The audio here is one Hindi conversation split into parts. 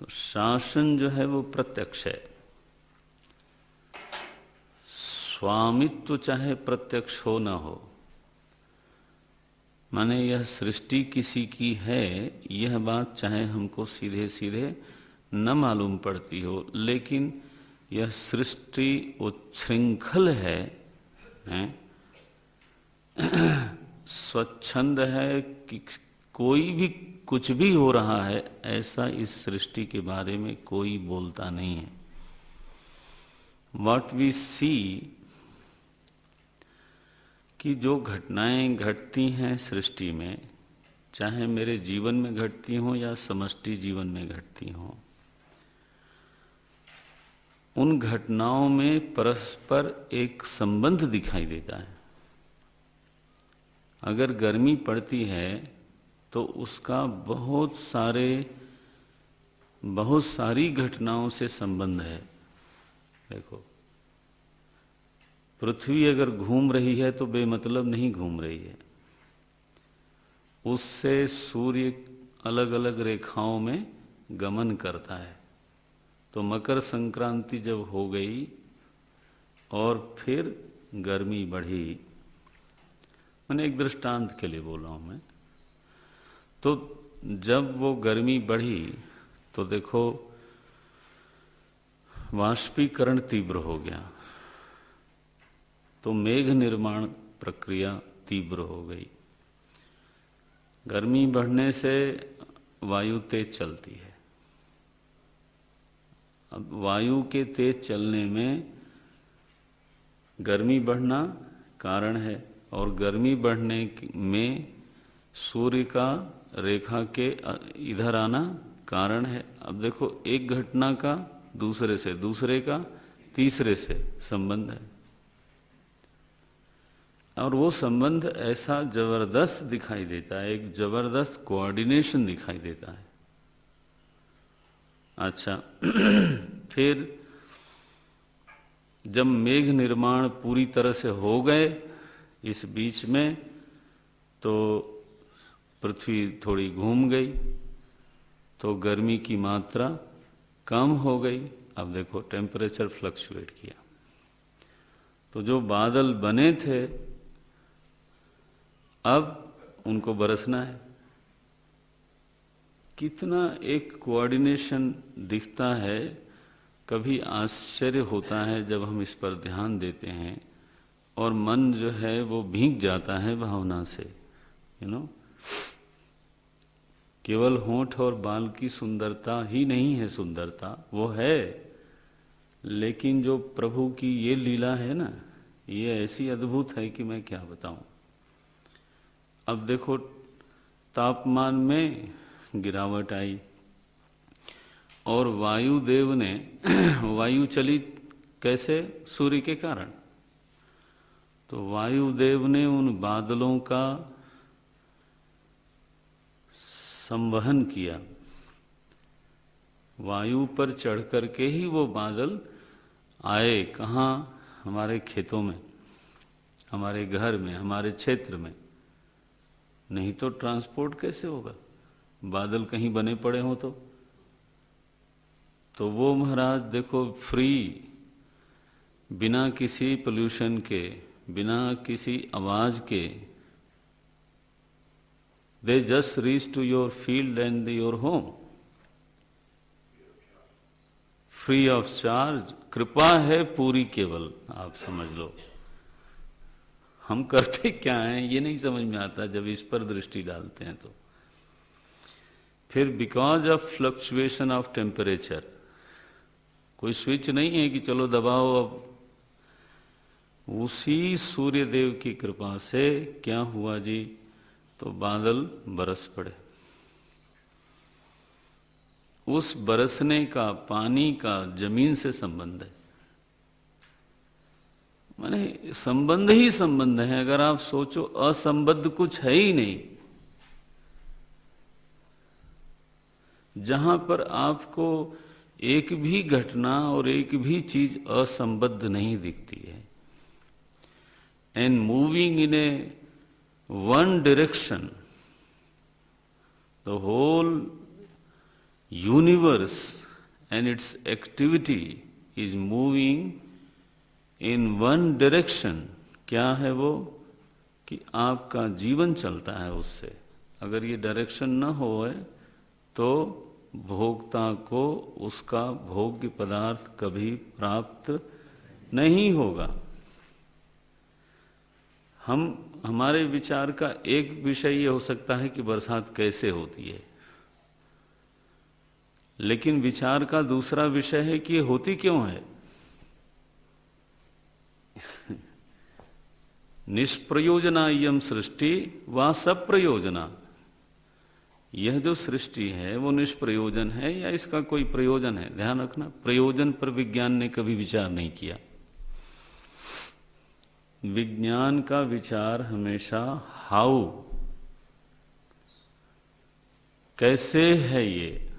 तो शासन जो है वो प्रत्यक्ष है, स्वामित्व चाहे प्रत्यक्ष हो ना हो, माने यह सृष्टि किसी की है, यह बात चाहे हमको सीधे सीधे न मालूम पड़ती हो, लेकिन यह सृष्टि उच्छृंखल है, स्वच्छंद है कि कोई भी कुछ भी हो रहा है ऐसा इस सृष्टि के बारे में कोई बोलता नहीं है। What we see कि जो घटनाएं घटती हैं सृष्टि में, चाहे मेरे जीवन में घटती हों या समष्टि जीवन में घटती हों, उन घटनाओं में परस्पर एक संबंध दिखाई देता है। अगर गर्मी पड़ती है तो उसका बहुत सारी घटनाओं से संबंध है। देखो, पृथ्वी अगर घूम रही है तो बेमतलब नहीं घूम रही है, उससे सूर्य अलग अलग रेखाओं में गमन करता है। तो मकर संक्रांति जब हो गई और फिर गर्मी बढ़ी, मैंने एक दृष्टांत के लिए बोला हूं मैं, तो जब वो गर्मी बढ़ी तो देखो वाष्पीकरण तीव्र हो गया, तो मेघ निर्माण प्रक्रिया तीव्र हो गई। गर्मी बढ़ने से वायु तेज चलती है। अब वायु के तेज चलने में गर्मी बढ़ना कारण है, और गर्मी बढ़ने में सूर्य का रेखा के इधर आना कारण है। अब देखो, एक घटना का दूसरे से, दूसरे का तीसरे से संबंध है, और वो संबंध ऐसा जबरदस्त दिखाई देता है, एक जबरदस्त कोऑर्डिनेशन दिखाई देता है। अच्छा, फिर जब मेघ निर्माण पूरी तरह से हो गए इस बीच में, तो पृथ्वी थोड़ी घूम गई, तो गर्मी की मात्रा कम हो गई। अब देखो टेम्परेचर फ्लक्चुएट किया, तो जो बादल बने थे अब उनको बरसना है। कितना एक कोऑर्डिनेशन दिखता है, कभी आश्चर्य होता है जब हम इस पर ध्यान देते हैं, और मन जो है वो भीग जाता है भावना से। केवल होंठ और बाल की सुंदरता ही नहीं है सुंदरता, वो है, लेकिन जो प्रभु की ये लीला है ना, ये ऐसी अद्भुत है कि मैं क्या बताऊं। अब देखो, तापमान में गिरावट आई, और वायुदेव ने वायु चली कैसे? सूर्य के कारण। तो वायुदेव ने उन बादलों का संवहन किया, वायु पर चढ़ करके ही वो बादल आए। कहाँ? हमारे खेतों में, हमारे घर में, हमारे क्षेत्र में। नहीं तो ट्रांसपोर्ट कैसे होगा? बादल कहीं बने पड़े हो तो वो महाराज देखो, फ्री, बिना किसी पोल्यूशन के, बिना किसी आवाज के, they just reach to your field and your home free of charge। कृपा है पूरी केवल, आप समझ लो। हम करते क्या हैं ये नहीं समझ में आता जब इस पर दृष्टि डालते हैं। तो फिर because of fluctuation of temperature, कोई स्विच नहीं है कि चलो दबाओ। अब उसी सूर्य देव की कृपा से क्या हुआ जी, तो बादल बरस पड़े। उस बरसने का, पानी का जमीन से संबंध है, माने संबंध ही संबंध है। अगर आप सोचो, असंबद्ध कुछ है ही नहीं। जहां पर आपको एक भी घटना और एक भी चीज असंबद्ध नहीं दिखती है, and moving in A one direction, the whole universe and its activity is moving in one direction, क्या है वो? कि आपका जीवन चलता है उससे। अगर ये डायरेक्शन न होए तो भोक्ता को उसका भोग्य पदार्थ कभी प्राप्त नहीं होगा। हमारे विचार का एक विषय ये हो सकता है कि बरसात कैसे होती है, लेकिन विचार का दूसरा विषय है कि ये होती क्यों है। निष्प्रयोजना इयं सृष्टि वा सप्रयोजना, यह जो सृष्टि है वो निष्प्रयोजन है या इसका कोई प्रयोजन है? ध्यान रखना, प्रयोजन पर विज्ञान ने कभी विचार नहीं किया। विज्ञान का विचार हमेशा हाउ, कैसे है ये,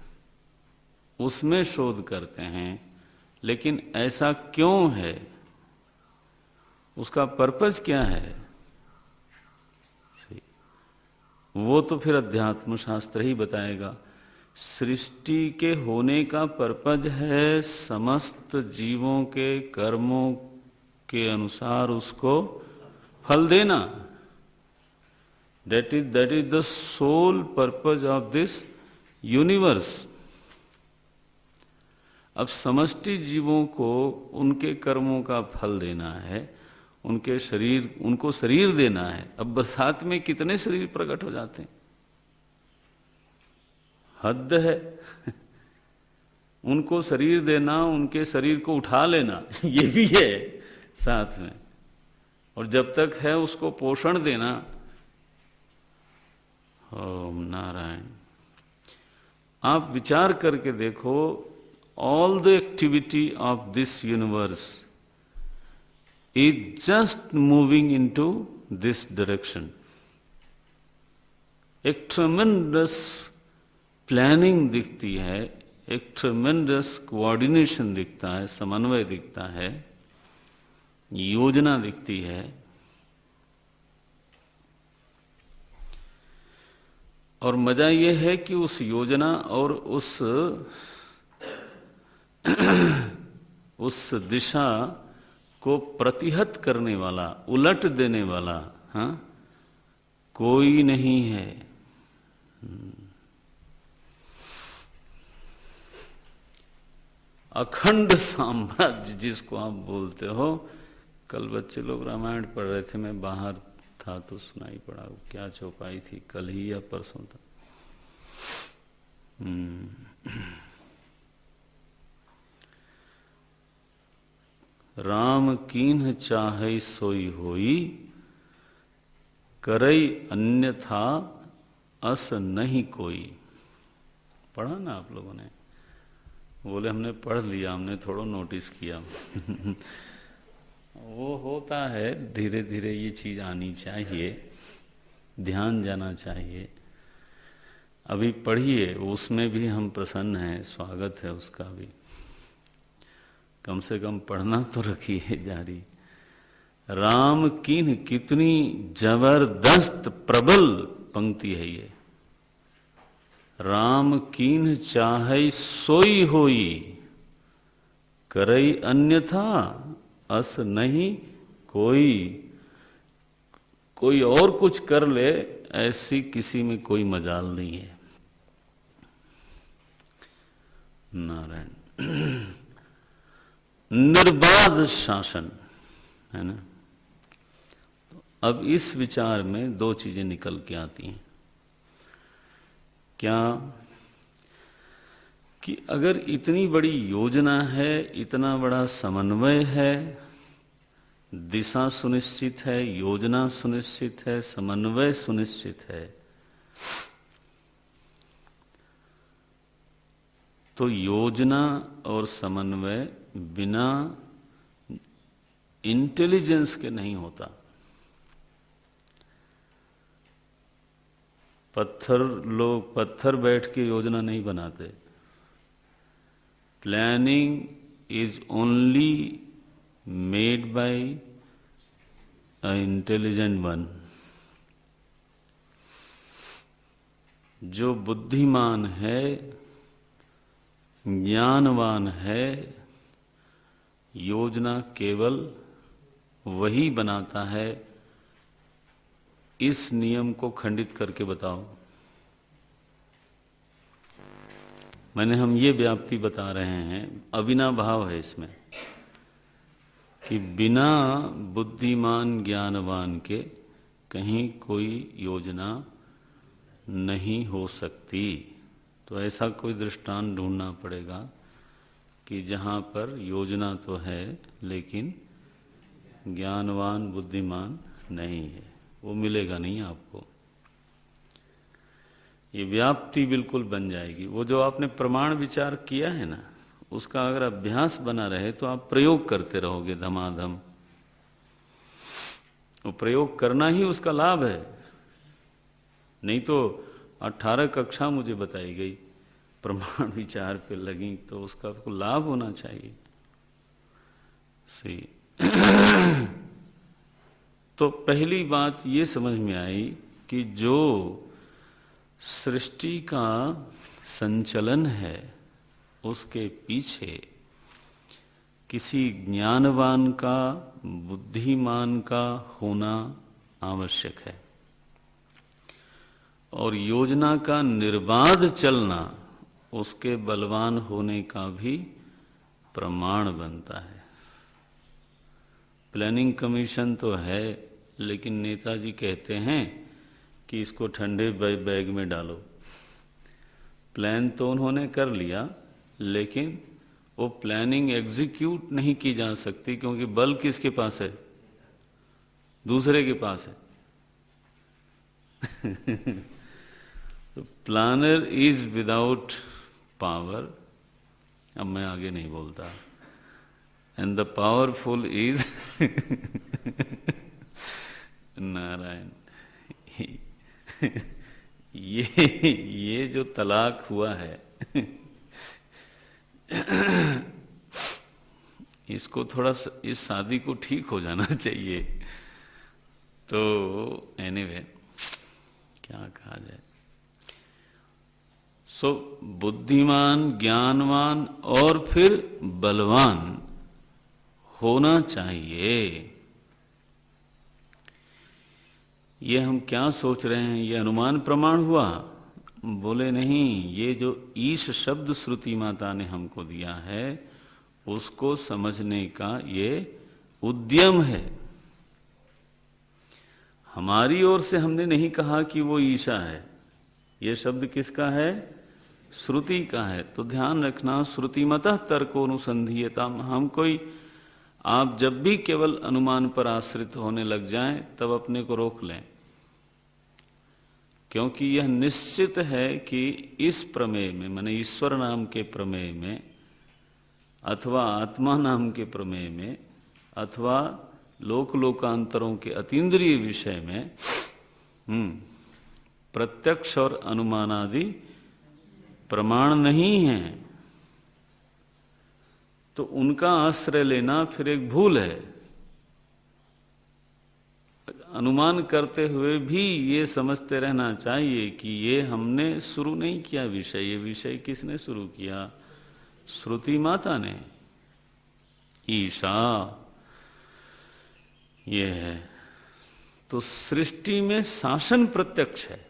उसमें शोध करते हैं। लेकिन ऐसा क्यों है, उसका पर्पज क्या है, वो तो फिर अध्यात्म शास्त्र ही बताएगा। सृष्टि के होने का पर्पज है समस्त जीवों के कर्मों के अनुसार उसको फल देना। That is the sole purpose of this universe. अब समष्टि जीवों को उनके कर्मों का फल देना है, उनको शरीर देना है। अब बरसात में कितने शरीर प्रकट हो जाते हैं, हद है। उनको शरीर देना, उनके शरीर को उठा लेना, ये भी है साथ में। और जब तक है उसको पोषण देना। ओम नारायण। आप विचार करके देखो, all the activity of this universe is just moving into this direction. एक ट्रेमेंडस प्लानिंग दिखती है, एक ट्रेमेंडस कोऑर्डिनेशन दिखता है, समन्वय दिखता है, योजना दिखती है। और मजा यह है कि उस योजना और उस दिशा को प्रतिहत करने वाला, उलट देने वाला, हाँ, कोई नहीं है। अखंड साम्राज्य जिसको आप बोलते हो। कल बच्चे लोग रामायण पढ़ रहे थे, मैं बाहर था तो सुनाई पड़ा। क्या चौपाई थी, कल ही या परसों था। राम कीन्ह चाहे सोई होई, करई अन्यथा अस नहीं कोई। पढ़ा ना आप लोगों ने? बोले हमने पढ़ लिया, हमने थोड़ा नोटिस किया। वो होता है, धीरे धीरे ये चीज आनी चाहिए, ध्यान जाना चाहिए। अभी पढ़िए, उसमें भी हम प्रसन्न हैं, स्वागत है उसका भी। कम से कम पढ़ना तो रखिए जारी। राम कीन्ह, कितनी जबरदस्त प्रबल पंक्ति है ये। राम कीन्ह चाहे सोई होई, करई अन्यथा अस नहीं कोई। कोई और कुछ कर ले, ऐसी किसी में कोई मजाल नहीं है। नारायण। निर्बाध शासन है ना। अब इस विचार में दो चीजें निकल के आती हैं। क्या कि अगर इतनी बड़ी योजना है, इतना बड़ा समन्वय है, दिशा सुनिश्चित है, योजना सुनिश्चित है, समन्वय सुनिश्चित है, तो योजना और समन्वय बिना इंटेलिजेंस के नहीं होता। लोग पत्थर बैठ के योजना नहीं बनाते। Planning is only made by a intelligent one. जो बुद्धिमान है ज्ञानवान है, योजना केवल वही बनाता है। इस नियम को खंडित करके बताओ। हम ये व्याप्ति बता रहे हैं, अविनाभाव है इसमें, कि बिना बुद्धिमान ज्ञानवान के कहीं कोई योजना नहीं हो सकती। तो ऐसा कोई दृष्टांत ढूंढना पड़ेगा कि जहाँ पर योजना तो है लेकिन ज्ञानवान बुद्धिमान नहीं है, वो मिलेगा नहीं आपको। ये व्याप्ति बिल्कुल बन जाएगी। वो जो आपने प्रमाण विचार किया है ना, उसका अगर अभ्यास बना रहे तो आप प्रयोग करते रहोगे धमाधम। वो प्रयोग करना ही उसका लाभ है। नहीं तो 18 कक्षा मुझे बताई गई, प्रमाण विचार पे लगी, तो उसका आपको लाभ होना चाहिए। सही। तो पहली बात ये समझ में आई कि जो सृष्टि का संचलन है उसके पीछे किसी ज्ञानवान का, बुद्धिमान का होना आवश्यक है, और योजना का निर्बाध चलना उसके बलवान होने का भी प्रमाण बनता है। प्लानिंग कमीशन तो है, लेकिन नेताजी कहते हैं कि इसको ठंडे बैग में डालो। प्लान तो उन्होंने कर लिया, लेकिन वो प्लानिंग एग्जीक्यूट नहीं की जा सकती, क्योंकि बल किसके पास है? दूसरे के पास है। तो प्लानर इज विदाउट पावर। अब मैं आगे नहीं बोलता। And the powerful is Narayan. ये जो तलाक हुआ है इसको थोड़ा, इस शादी को ठीक हो जाना चाहिए। तो एनीवे, क्या कहा जाए। सो बुद्धिमान, ज्ञानवान और फिर बलवान होना चाहिए। ये हम क्या सोच रहे हैं, ये अनुमान प्रमाण हुआ? बोले नहीं, ये जो ईश शब्द श्रुति माता ने हमको दिया है उसको समझने का ये उद्यम है। हमारी ओर से हमने नहीं कहा कि वो ईशा है। ये शब्द किसका है? श्रुति का है। तो ध्यान रखना, श्रुतिमतः तर्कोनुसंधीयता। हम कोई, आप जब भी केवल अनुमान पर आश्रित होने लग जाएं तब अपने को रोक लें, क्योंकि यह निश्चित है कि इस प्रमेय में, माने ईश्वर नाम के प्रमेय में, अथवा आत्मा नाम के प्रमेय में, अथवा लोक लोकांतरों के अतीन्द्रिय विषय में प्रत्यक्ष और अनुमान आदि प्रमाण नहीं है। तो उनका आश्रय लेना फिर एक भूल है। अनुमान करते हुए भी ये समझते रहना चाहिए कि ये हमने शुरू नहीं किया विषय। ये विषय किसने शुरू किया? श्रुति माता ने। ईशा ये है। तो सृष्टि में शासन प्रत्यक्ष है,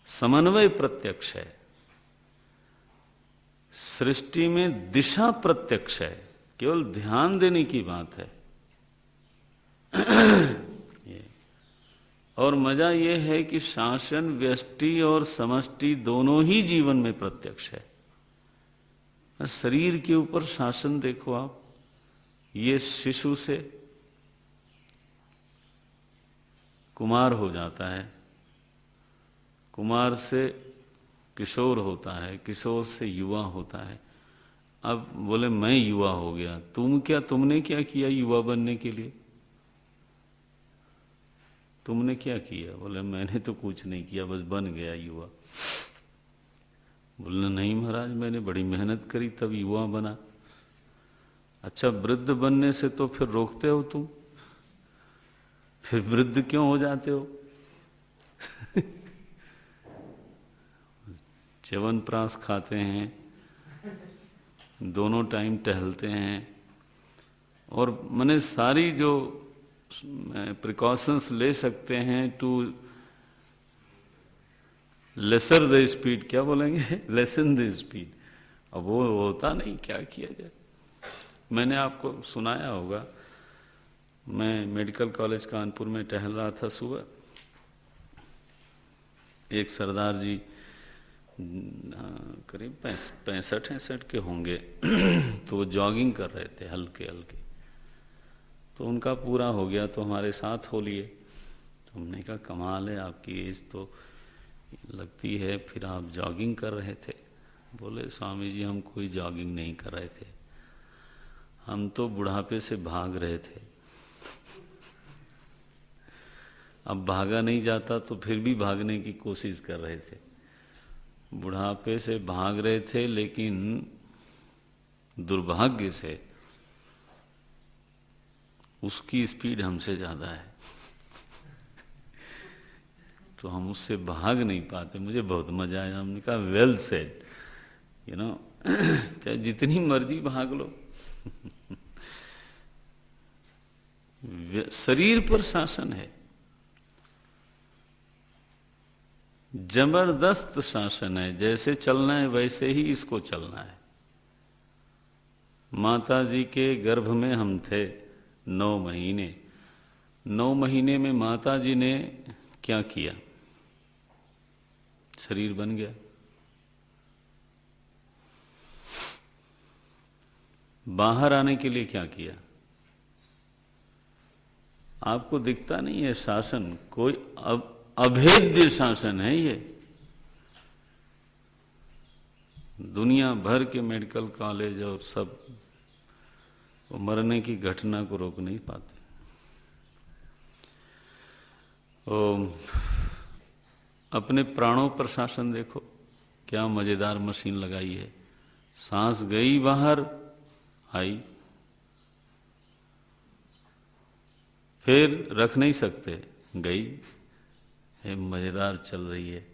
समन्वय प्रत्यक्ष है, सृष्टि में दिशा प्रत्यक्ष है, केवल ध्यान देने की बात है। और मजा यह है कि शासन व्यष्टि और समष्टि दोनों ही जीवन में प्रत्यक्ष है। शरीर के ऊपर शासन देखो आप, ये शिशु से कुमार हो जाता है, कुमार से किशोर होता है, किशोर से युवा होता है। अब बोले मैं युवा हो गया, तुमने क्या किया युवा बनने के लिए? तुमने क्या किया? बोले मैंने तो कुछ नहीं किया, बस बन गया युवा। बोलना नहीं महाराज, मैंने बड़ी मेहनत करी तब युवा बना। अच्छा, वृद्ध बनने से तो फिर रोकते हो तुम, फिर वृद्ध क्यों हो जाते हो? च्यवनप्राश खाते हैं, दोनों टाइम टहलते हैं, और मैंने सारी जो प्रिकॉशंस ले सकते हैं टू लेसर द स्पीड, क्या बोलेंगे, लेसन द स्पीड। अब वो होता नहीं, क्या किया जाए। मैंने आपको सुनाया होगा, मैं मेडिकल कॉलेज कानपुर में टहल रहा था सुबह, एक सरदार जी करीब 65-66 के होंगे तो वो जॉगिंग कर रहे थे हल्के हल्के, तो उनका पूरा हो गया तो हमारे साथ हो लिए। तो हमने कहा कमाल है, आपकी एज तो लगती है, फिर आप जॉगिंग कर रहे थे। बोले स्वामी जी हम कोई जॉगिंग नहीं कर रहे थे, हम तो बुढ़ापे से भाग रहे थे। अब भागा नहीं जाता तो फिर भी भागने की कोशिश कर रहे थे। बुढ़ापे से भाग रहे थे, लेकिन दुर्भाग्य से उसकी स्पीड हमसे ज्यादा है तो हम उससे भाग नहीं पाते। मुझे बहुत मजा आया, हमने कहा वेल सेड, यू नो, चाहे जितनी मर्जी भाग लो शरीर पर शासन है, जबरदस्त शासन है। जैसे चलना है वैसे ही इसको चलना है। माता जी के गर्भ में हम थे 9 महीने। 9 महीने में माता जी ने क्या किया? शरीर बन गया। बाहर आने के लिए क्या किया? आपको दिखता नहीं है शासन, कोई अभेद्य शासन है ये। दुनिया भर के मेडिकल कॉलेज और सब वो मरने की घटना को रोक नहीं पाते। अपने प्राणों पर शासन देखो, क्या मजेदार मशीन लगाई है। सांस गई बाहर, आई, फिर रख नहीं सकते, गई है, मजेदार चल रही है।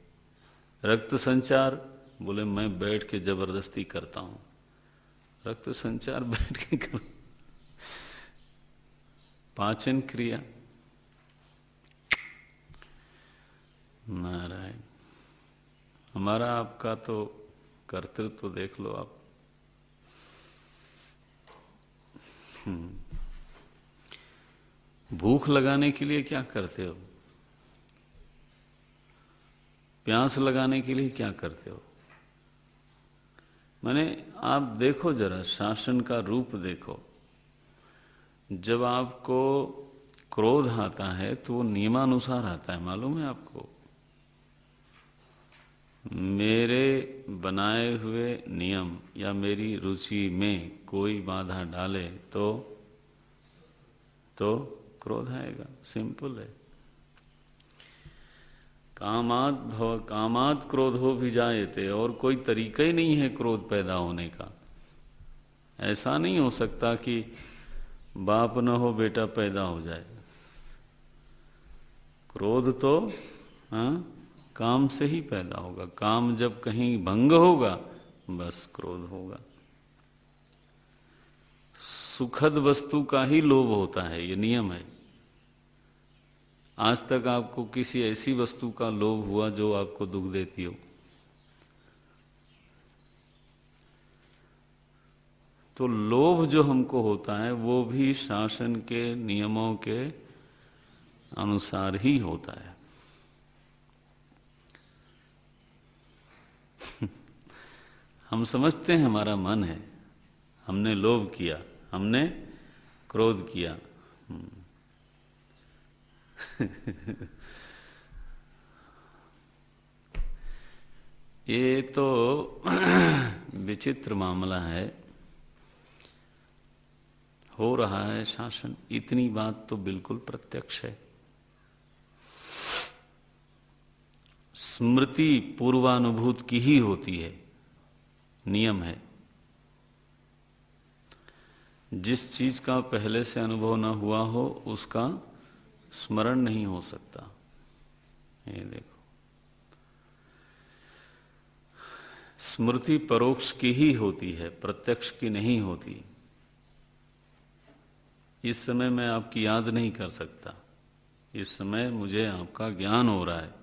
रक्त संचार, बोले मैं बैठ के जबरदस्ती करता हूं, रक्त संचार बैठ के करो। पाचन क्रिया, नारायण। हमारा आपका तो कर्तृत्व तो देख लो आप। भूख लगाने के लिए क्या करते हो? प्यास लगाने के लिए क्या करते हो? माने आप देखो जरा, शासन का रूप देखो। जब आपको क्रोध आता है तो वो नियमानुसार आता है, मालूम है आपको? मेरे बनाए हुए नियम या मेरी रुचि में कोई बाधा डाले तो क्रोध आएगा। सिंपल है। कामाद क्रोधो भिजायते, और कोई तरीका ही नहीं है क्रोध पैदा होने का। ऐसा नहीं हो सकता कि बाप न हो बेटा पैदा हो जाए। क्रोध तो काम से ही पैदा होगा। काम जब कहीं भंग होगा बस क्रोध होगा। सुखद वस्तु का ही लोभ होता है, ये नियम है। आज तक आपको किसी ऐसी वस्तु का लोभ हुआ जो आपको दुख देती हो? तो लोभ जो हमको होता है वो भी शासन के नियमों के अनुसार ही होता है। हम समझते हैं हमारा मन है, हमने लोभ किया, हमने क्रोध किया। ये तो विचित्र मामला है। हो रहा है शासन, इतनी बात तो बिल्कुल प्रत्यक्ष है। स्मृति पूर्वानुभूत की ही होती है, नियम है। जिस चीज का पहले से अनुभव न हुआ हो उसका स्मरण नहीं हो सकता। ये देखो, स्मृति परोक्ष की ही होती है, प्रत्यक्ष की नहीं होती। इस समय मैं आपकी याद नहीं कर सकता, इस समय मुझे आपका ज्ञान हो रहा है,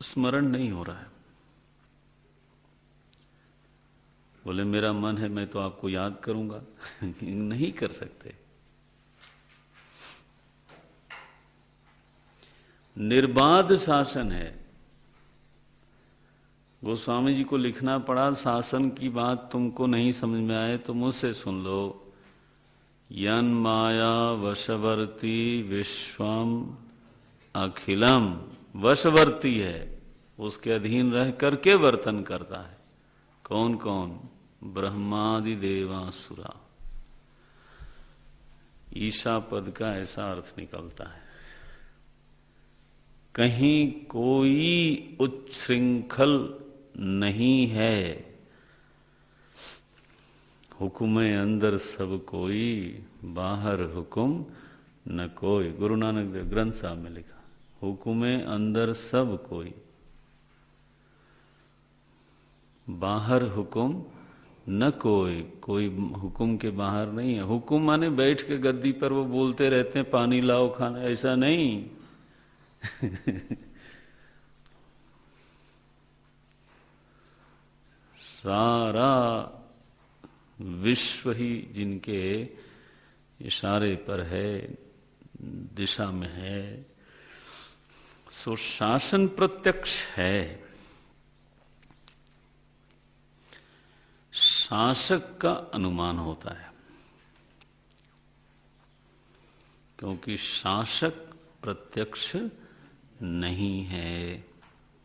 स्मरण नहीं हो रहा है। बोले मेरा मन है मैं तो आपको याद करूंगा नहीं कर सकते। निर्बाध शासन है। गोस्वामी जी को लिखना पड़ा, शासन की बात तुमको नहीं समझ में आए तो मुझसे सुन लो। यन माया वशवर्ती विश्वम अखिलम, वशवर्ती है, उसके अधीन रह करके वर्तन करता है। कौन कौन? ब्रह्मादि देवासुरा। ईशा पद का ऐसा अर्थ निकलता है। कहीं कोई उच्छृंखल नहीं है, हुक्म अंदर सब कोई, बाहर हुक्म न कोई। गुरु नानक देव ग्रंथ साहब में लिखा, हुक्म अंदर सब कोई, बाहर हुक्म न कोई। कोई हुक्म के बाहर नहीं है। हुक्म माने बैठ के गद्दी पर वो बोलते रहते हैं पानी लाओ खाना, ऐसा नहीं सारा विश्व ही जिनके इशारे पर है, दिशा में है, सो शासन प्रत्यक्ष है। शासक का अनुमान होता है, क्योंकि शासक प्रत्यक्ष नहीं है।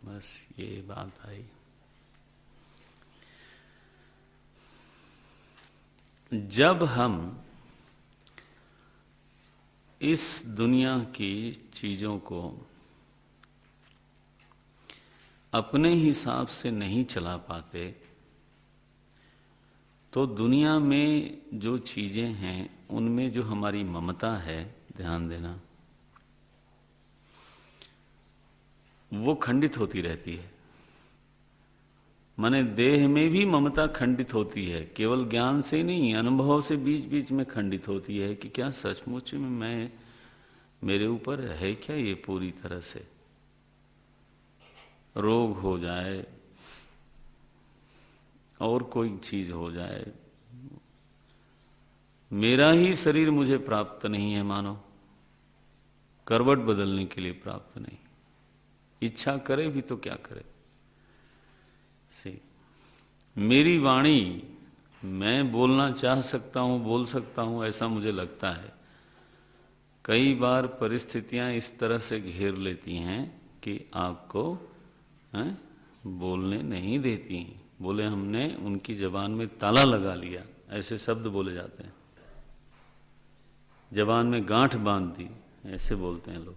बस ये बात आई। जब हम इस दुनिया की चीजों को अपने हिसाब से नहीं चला पाते, तो दुनिया में जो चीजें हैं उनमें जो हमारी ममता है, ध्यान देना, वो खंडित होती रहती है। माने देह में भी ममता खंडित होती है, केवल ज्ञान से नहीं, अनुभव से बीच बीच में खंडित होती है कि क्या सचमुच में मैं, मेरे ऊपर है क्या ये पूरी तरह से। रोग हो जाए और कोई चीज हो जाए, मेरा ही शरीर मुझे प्राप्त नहीं है, मानो करवट बदलने के लिए प्राप्त नहीं। इच्छा करे भी तो क्या करे। मेरी वाणी, मैं बोलना चाह सकता हूं, बोल सकता हूं, ऐसा मुझे लगता है। कई बार परिस्थितियां इस तरह से घेर लेती हैं कि आपको बोलने नहीं देती। बोले हमने उनकी जबान में ताला लगा लिया, ऐसे शब्द बोले जाते हैं। जबान में गांठ बांध दी, ऐसे बोलते हैं लोग।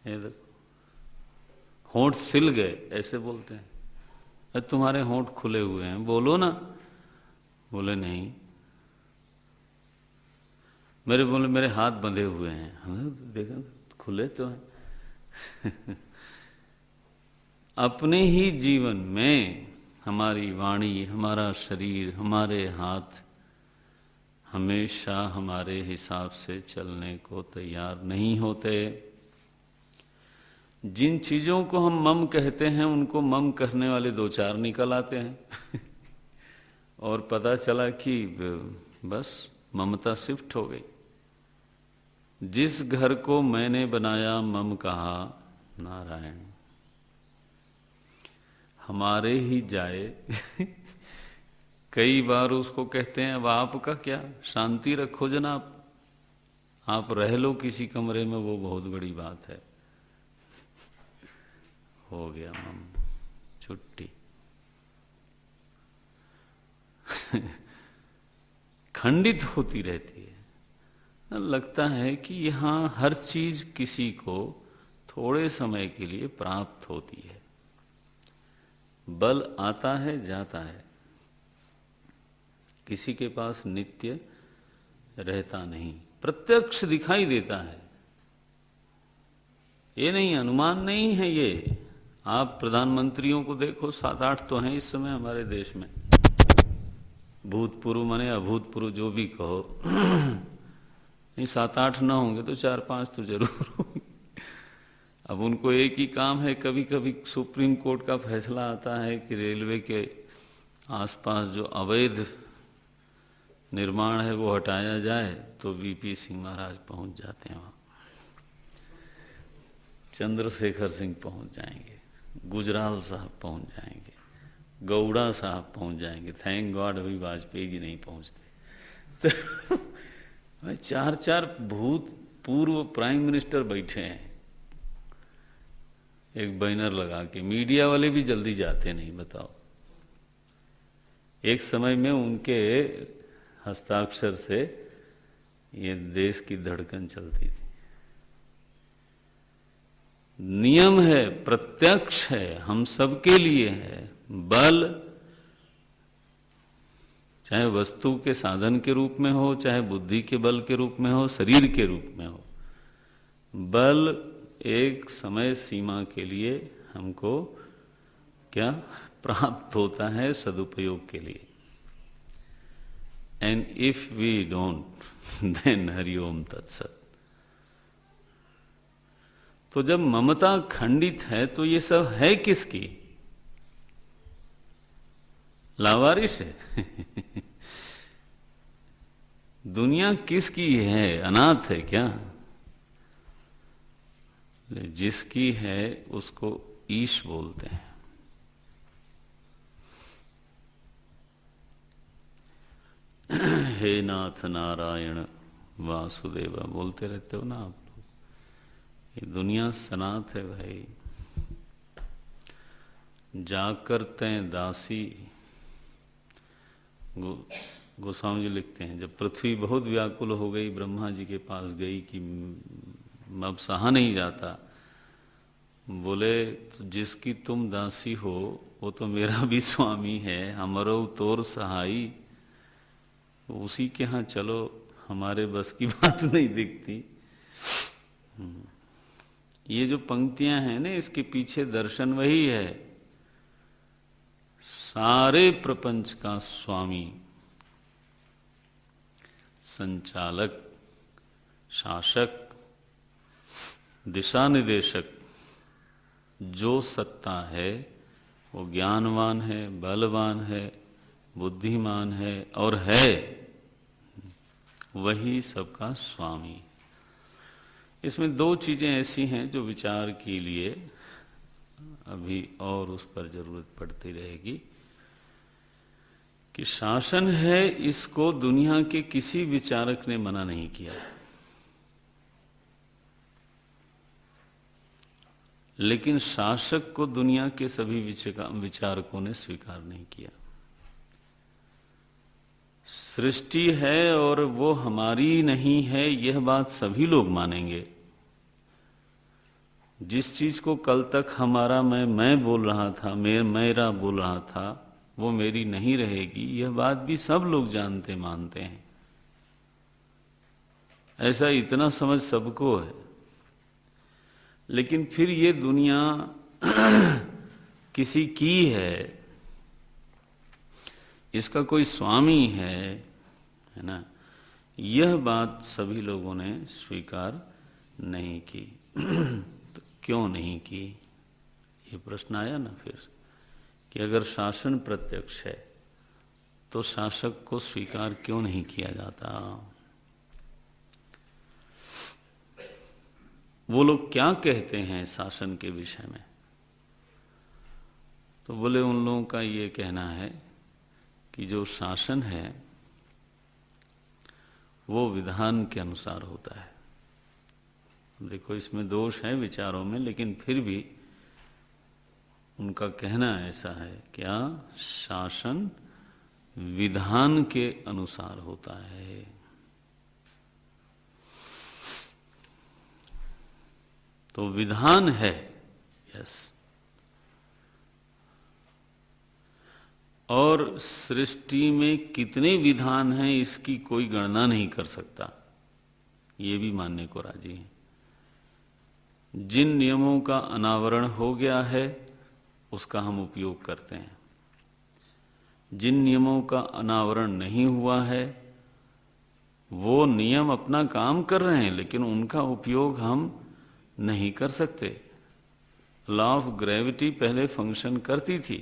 ये देखो, होंठ सिल गए, ऐसे बोलते हैं। अरे तुम्हारे होंठ खुले हुए हैं, बोलो ना। बोले नहीं। बोले मेरे हाथ बंधे हुए हैं। हमें देखा खुले तो हैं अपने ही जीवन में हमारी वाणी, हमारा शरीर, हमारे हाथ हमेशा हमारे हिसाब से चलने को तैयार नहीं होते। जिन चीजों को हम मम कहते हैं, उनको मम करने वाले दो चार निकल आते हैं और पता चला कि बस ममता शिफ्ट हो गई। जिस घर को मैंने बनाया मम कहा नारायण, हमारे ही जाए कई बार उसको कहते हैं अब आपका क्या, शांति रखो जनाब, आप रह लो किसी कमरे में, वो बहुत बड़ी बात है। हो गया मम, छुट्टी खंडित होती रहती है। लगता है कि यहां हर चीज किसी को थोड़े समय के लिए प्राप्त होती है, बल आता है जाता है, किसी के पास नित्य रहता नहीं, प्रत्यक्ष दिखाई देता है। ये नहीं, अनुमान नहीं है, ये आप प्रधानमंत्रियों को देखो, 7-8 तो हैं इस समय हमारे देश में, भूतपूर्व माने अभूतपूर्व जो भी कहो। नहीं 7-8 ना होंगे तो 4-5 तो जरूर होंगे। अब उनको एक ही काम है, कभी कभी सुप्रीम कोर्ट का फैसला आता है कि रेलवे के आसपास जो अवैध निर्माण है वो हटाया जाए, तो वीपी सिंह महाराज पहुंच जाते हैं वहाँ, चंद्रशेखर सिंह पहुंच जाएंगे, गुजराल साहब पहुंच जाएंगे, गौड़ा साहब पहुंच जाएंगे। थैंक गॉड अभी वाजपेयी जी नहीं पहुंचते। तो 4-4 भूतपूर्व प्राइम मिनिस्टर बैठे हैं एक बैनर लगा के, मीडिया वाले भी जल्दी जाते नहीं, बताओ। एक समय में उनके हस्ताक्षर से ये देश की धड़कन चलती थी। नियम है, प्रत्यक्ष है, हम सबके लिए है। बल चाहे वस्तु के साधन के रूप में हो, चाहे बुद्धि के बल के रूप में हो, शरीर के रूप में हो, बल एक समय सीमा के लिए हमको क्या प्राप्त होता है, सदुपयोग के लिए। And if we don't then हरिओम तत्सत। तो जब ममता खंडित है तो ये सब है किसकी? लावारिश है। दुनिया किसकी है? अनाथ है क्या? जिसकी है उसको ईश बोलते हैं। हे नाथ नारायण वासुदेवा बोलते रहते हो ना आप लोग। ये दुनिया सनाथ है भाई। जाकर तैं दासी, गोस्वामी जी लिखते हैं, जब पृथ्वी बहुत व्याकुल हो गई, ब्रह्मा जी के पास गई कि अब सहा नहीं जाता, बोले तो जिसकी तुम दासी हो वो तो मेरा भी स्वामी है, हमरो तोर सहाई, उसी के यहाँ चलो, हमारे बस की बात नहीं दिखती। ये जो पंक्तियां हैं ना, इसके पीछे दर्शन वही है, सारे प्रपंच का स्वामी, संचालक, शासक, दिशा निदेशक जो सत्ता है वो ज्ञानवान है, बलवान है, बुद्धिमान है और है, वही सबका स्वामी। इसमें दो चीजें ऐसी हैं जो विचार के लिए अभी और उस पर जरूरत पड़ती रहेगी कि शासन है, इसको दुनिया के किसी विचारक ने मना नहीं किया, लेकिन शासक को दुनिया के सभी विचारकों ने स्वीकार नहीं किया। सृष्टि है और वो हमारी नहीं है, यह बात सभी लोग मानेंगे। जिस चीज को कल तक हमारा मैं बोल रहा था, मेरा बोल रहा था, वो मेरी नहीं रहेगी, यह बात भी सब लोग जानते मानते हैं। ऐसा इतना समझ सबको है। लेकिन फिर ये दुनिया किसी की है, इसका कोई स्वामी है ना, यह बात सभी लोगों ने स्वीकार नहीं की। तो क्यों नहीं की, ये प्रश्न आया ना फिर कि अगर शासन प्रत्यक्ष है तो शासक को स्वीकार क्यों नहीं किया जाता? वो लोग क्या कहते हैं शासन के विषय में? तो बोले उन लोगों का ये कहना है कि जो शासन है वो विधान के अनुसार होता है। देखो इसमें दोष है विचारों में, लेकिन फिर भी उनका कहना ऐसा है, क्या शासन विधान के अनुसार होता है। तो विधान है, यस, और सृष्टि में कितने विधान हैं इसकी कोई गणना नहीं कर सकता, ये भी मानने को राजी है। जिन नियमों का अनावरण हो गया है उसका हम उपयोग करते हैं। जिन नियमों का अनावरण नहीं हुआ है वो नियम अपना काम कर रहे हैं, लेकिन उनका उपयोग हम नहीं कर सकते। लॉ ऑफ ग्रेविटी पहले फंक्शन करती थी,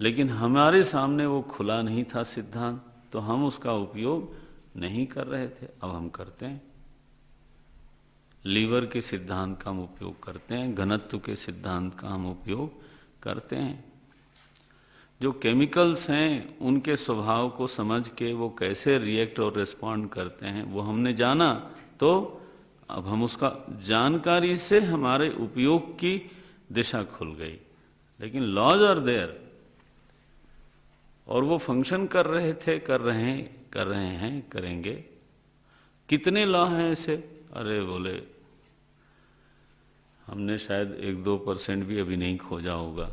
लेकिन हमारे सामने वो खुला नहीं था सिद्धांत, तो हम उसका उपयोग नहीं कर रहे थे। अब हम करते हैं। लीवर के सिद्धांत का हम उपयोग करते हैं, घनत्व के सिद्धांत का हम उपयोग करते हैं। जो केमिकल्स हैं उनके स्वभाव को समझ के वो कैसे रिएक्ट और रिस्पॉन्ड करते हैं वो हमने जाना, तो अब हम उसका जानकारी से हमारे उपयोग की दिशा खुल गई। लेकिन लॉज आर देयर और वो फंक्शन कर रहे थे, कर रहे हैं, करेंगे। कितने लॉ हैं ऐसे? अरे बोले हमने शायद 1-2% भी अभी नहीं खोजा होगा।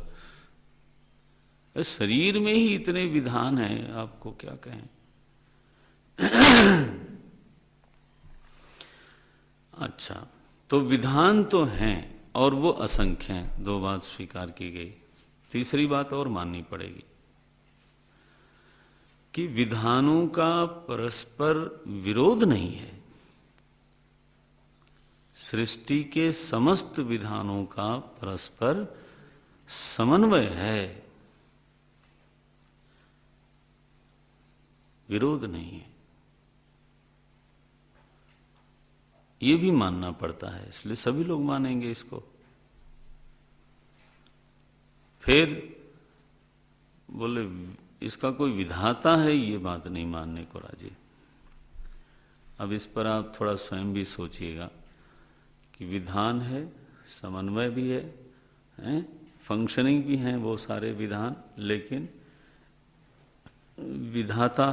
शरीर में ही इतने विधान हैं, आपको क्या कहें। अच्छा, तो विधान तो हैं और वो असंख्य हैं। 2 बात स्वीकार की गई। तीसरी बात और माननी पड़ेगी कि विधानों का परस्पर विरोध नहीं है। सृष्टि के समस्त विधानों का परस्पर समन्वय है, विरोध नहीं है। ये भी मानना पड़ता है, इसलिए सभी लोग मानेंगे इसको। फिर बोले इसका कोई विधाता है, ये बात नहीं मानने को राजी। अब इस पर आप थोड़ा स्वयं भी सोचिएगा कि विधान है, समन्वय भी है, फंक्शनिंग भी हैं वो सारे विधान, लेकिन विधाता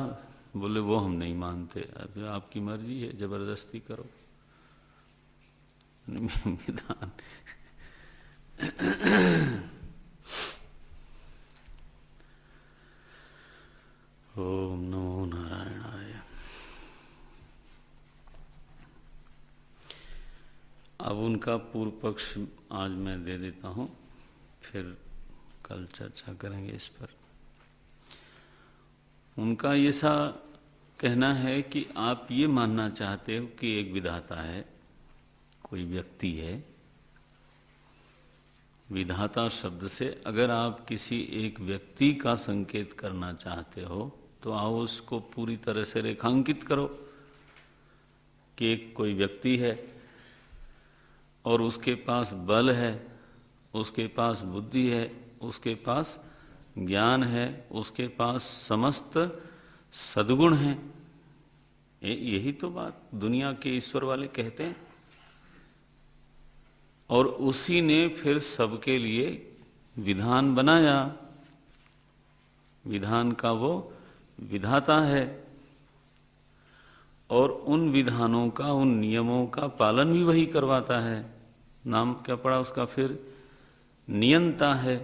बोले वो हम नहीं मानते। अब आपकी मर्जी है, जबरदस्ती करो। विधान ओम नमो नारायणाय। अब उनका पूर्व पक्ष आज मैं दे देता हूं, फिर कल चर्चा करेंगे इस पर। उनका ऐसा कहना है कि आप ये मानना चाहते हो कि एक विधाता है, कोई व्यक्ति है। विधाता शब्द से अगर आप किसी एक व्यक्ति का संकेत करना चाहते हो तो आओ उसको पूरी तरह से रेखांकित करो कि एक कोई व्यक्ति है और उसके पास बल है, उसके पास बुद्धि है, उसके पास ज्ञान है, उसके पास समस्त सद्गुण हैं। यही तो बात दुनिया के ईश्वर वाले कहते हैं। और उसी ने फिर सबके लिए विधान बनाया। विधान का वो विधाता है और उन विधानों का, उन नियमों का पालन भी वही करवाता है। नाम क्या पड़ा उसका फिर? नियंता है।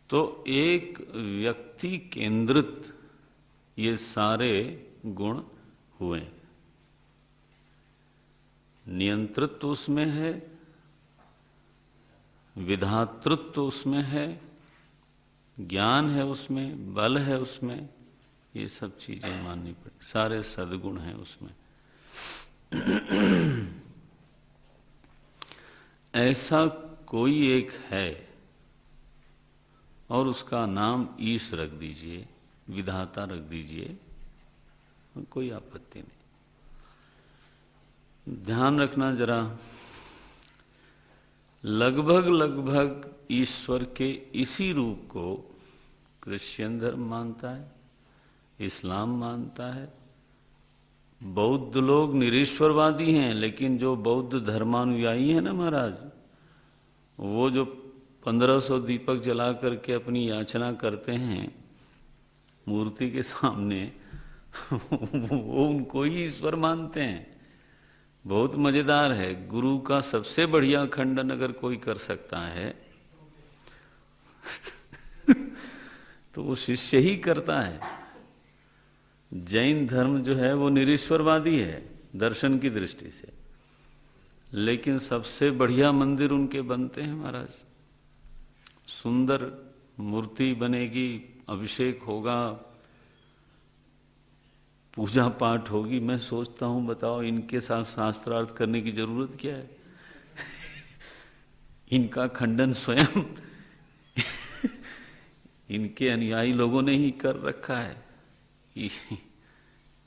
तो एक व्यक्ति केंद्रित ये सारे गुण हुए। नियंत्रित्व उसमें है, विधातृत्व उसमें है, ज्ञान है उसमें, बल है उसमें, ये सब चीजें माननी पड़ेगी। सारे सद्गुण हैं उसमें। ऐसा कोई एक है और उसका नाम ईश रख दीजिए, विधाता रख दीजिए, कोई आपत्ति नहीं। ध्यान रखना जरा, लगभग ईश्वर के इसी रूप को क्रिश्चियन धर्म मानता है, इस्लाम मानता है। बौद्ध लोग निरीश्वरवादी हैं, लेकिन जो बौद्ध धर्मानुयायी हैं ना महाराज, वो जो 1500 दीपक जला करके अपनी याचना करते हैं मूर्ति के सामने, वो उनको ही ईश्वर मानते हैं। बहुत मजेदार है। गुरु का सबसे बढ़िया खंडन अगर कोई कर सकता है तो वो शिष्य ही करता है। जैन धर्म जो है वो निरीश्वरवादी है दर्शन की दृष्टि से, लेकिन सबसे बढ़िया मंदिर उनके बनते हैं महाराज। सुंदर मूर्ति बनेगी, अभिषेक होगा, पूजा पाठ होगी। मैं सोचता हूं बताओ इनके साथ शास्त्रार्थ करने की जरूरत क्या है? इनका खंडन स्वयं इनके अनुयायी लोगों ने ही कर रखा है।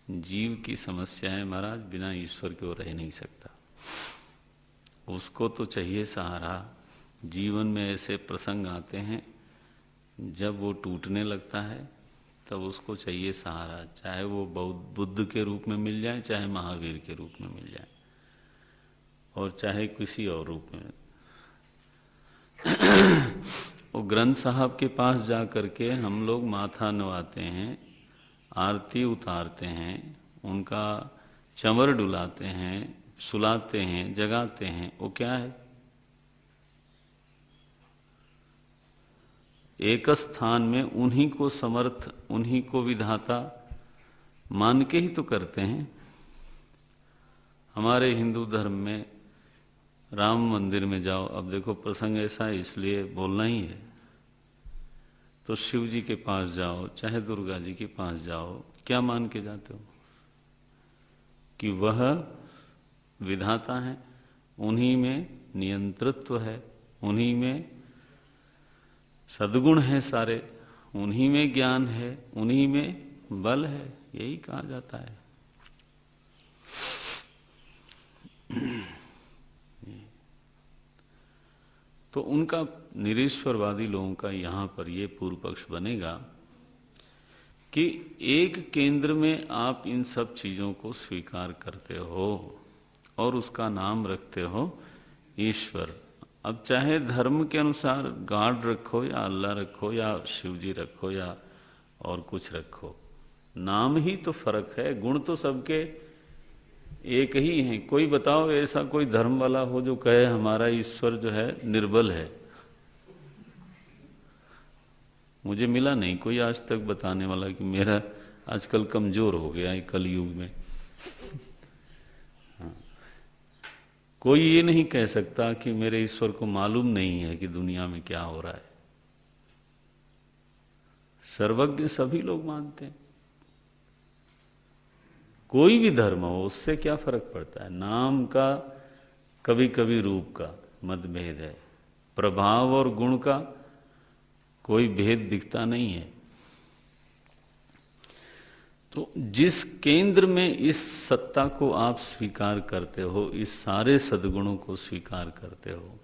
जीव की समस्या है महाराज, बिना ईश्वर के वो रह नहीं सकता। उसको तो चाहिए सहारा। जीवन में ऐसे प्रसंग आते हैं जब वो टूटने लगता है, तब उसको चाहिए सहारा, चाहे वो बुद्ध के रूप में मिल जाए, चाहे महावीर के रूप में मिल जाए, और चाहे किसी और रूप में। वो ग्रंथ साहब के पास जा करके हम लोग माथा नवाते हैं, आरती उतारते हैं, उनका चंवर डुलाते हैं, सुलाते हैं, जगाते हैं। वो क्या है? एक स्थान में उन्हीं को समर्थ, उन्हीं को विधाता मान के ही तो करते हैं। हमारे हिंदू धर्म में राम मंदिर में जाओ, अब देखो प्रसंग ऐसा है इसलिए बोलना ही है, तो शिव जी के पास जाओ, चाहे दुर्गा जी के पास जाओ, क्या मान के जाते हो? कि वह विधाता है, उन्हीं में नियंतृत्व है, उन्हीं में सद्गुण है सारे, उन्हीं में ज्ञान है, उन्हीं में बल है, यही कहा जाता है। तो उनका निरीश्वरवादी लोगों का यहाँ पर ये पूर्व पक्ष बनेगा कि एक केंद्र में आप इन सब चीजों को स्वीकार करते हो और उसका नाम रखते हो ईश्वर। अब चाहे धर्म के अनुसार गॉड रखो या अल्लाह रखो या शिव जी रखो या और कुछ रखो, नाम ही तो फर्क है, गुण तो सबके एक ही हैं। कोई बताओ ऐसा कोई धर्म वाला हो जो कहे हमारा ईश्वर जो है निर्बल है? मुझे मिला नहीं कोई आज तक बताने वाला कि मेरा आजकल कमजोर हो गया है कलयुग में। हाँ। कोई ये नहीं कह सकता कि मेरे ईश्वर को मालूम नहीं है कि दुनिया में क्या हो रहा है। सर्वज्ञ सभी लोग मानते हैं। कोई भी धर्म हो उससे क्या फर्क पड़ता है? नाम का कभी कभी रूप का मतभेद है, प्रभाव और गुण का कोई भेद दिखता नहीं है। तो जिस केंद्र में इस सत्ता को आप स्वीकार करते हो, इस सारे सद्गुणों को स्वीकार करते हो,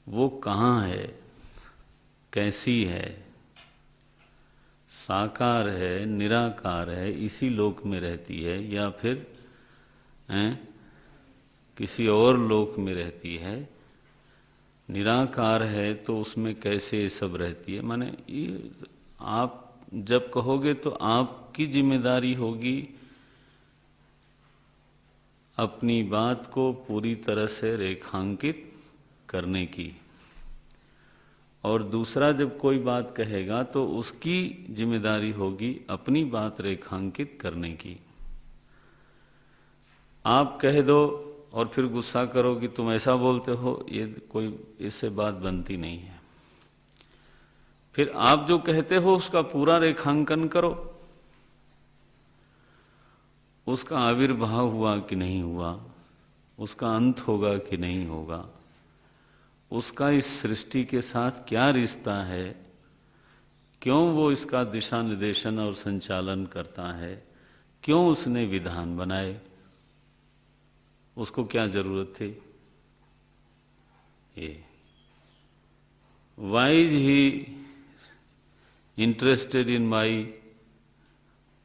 वो कहाँ है, कैसी है? साकार है, निराकार है, इसी लोक में रहती है या फिर किसी और लोक में रहती है? निराकार है तो उसमें कैसे ये सब रहती है? माने ये आप जब कहोगे तो आपकी जिम्मेदारी होगी अपनी बात को पूरी तरह से रेखांकित करने की, और दूसरा जब कोई बात कहेगा तो उसकी जिम्मेदारी होगी अपनी बात रेखांकित करने की। आप कह दो और फिर गुस्सा करो कि तुम ऐसा बोलते हो, ये कोई इससे बात बनती नहीं है। फिर आप जो कहते हो उसका पूरा रेखांकन करो, उसका आविर्भाव हुआ कि नहीं हुआ, उसका अंत होगा कि नहीं होगा, उसका इस सृष्टि के साथ क्या रिश्ता है, क्यों वो इसका दिशा निर्देशन और संचालन करता है, क्यों उसने विधान बनाए, उसको क्या जरूरत थी? ये why is he interested in my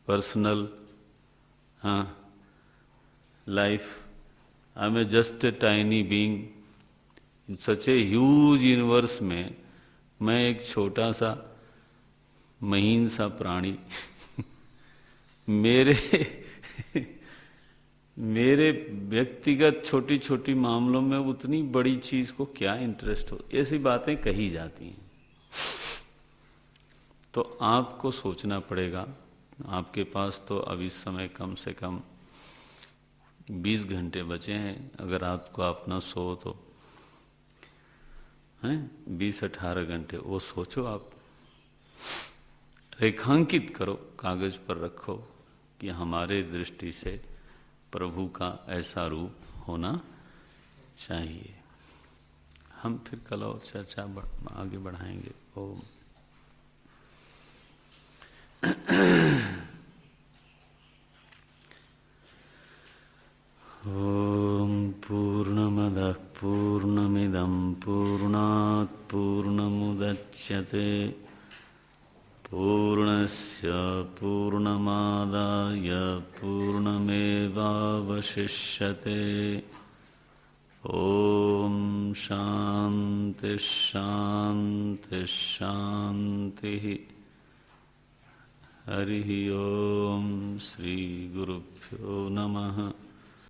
personal life? I am just a tiny being in such a huge universe में मैं एक छोटा सा महीन सा प्राणी मेरे व्यक्तिगत छोटी छोटी मामलों में उतनी बड़ी चीज को क्या इंटरेस्ट हो? ऐसी बातें कही जाती हैं। तो आपको सोचना पड़ेगा। आपके पास तो अब इस समय कम से कम 20 घंटे बचे हैं, अगर रात को अपना सो तो हैं 20-18 घंटे, वो सोचो आप, रेखांकित करो, कागज पर रखो कि हमारे दृष्टि से प्रभु का ऐसा रूप होना चाहिए। हम फिर कल और चर्चा आगे बढ़ाएंगे। ओम ॐ पूर्णमदः पूर्णमिदं पूर्णात् पूर्णमुदच्यते पूर्णस्य पूर्णमादाय पूर्णमेवावशिष्यते। ॐ शान्ति शान्ति शान्तिः। हरिः ॐ श्री गुरुभ्यो नमः।